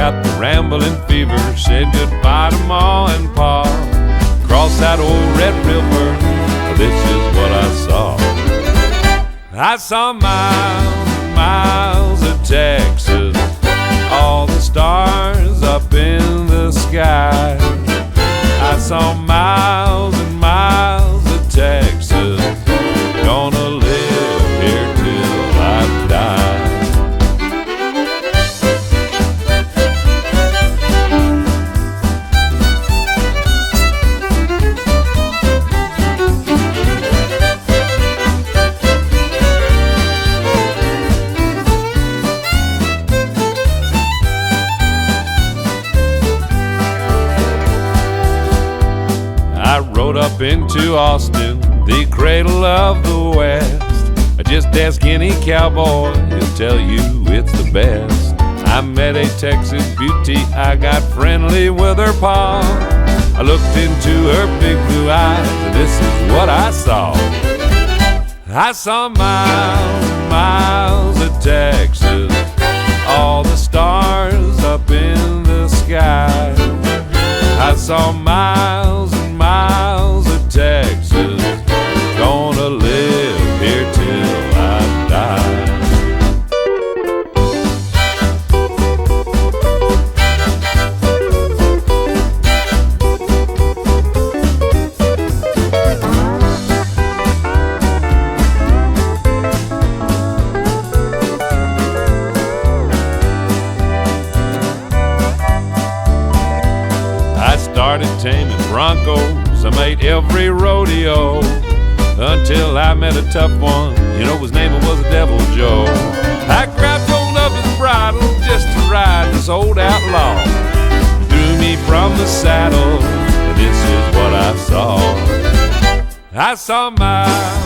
got the rambling fever. Said goodbye to Ma and Pa. Crossed that old Red River, this is what I saw. I saw miles and miles of Texas, all the stars up in the sky. I saw miles and miles of Texas, gonna live here till I die. Up into Austin, the cradle of the West. Just ask any cowboy, he'll tell you it's the best. I met a Texas beauty, I got friendly with her pa. I looked into her big blue eyes, and this is what I saw. I saw miles and miles of Texas, all the stars up in the sky. I saw miles and miles of Texas, gonna live here till I die. Started taming broncos, I made every rodeo, until I met a tough one, you know his name was Devil Joe. I grabbed hold of his bridle just to ride this old outlaw. He threw me from the saddle, and this is what I saw. I saw miles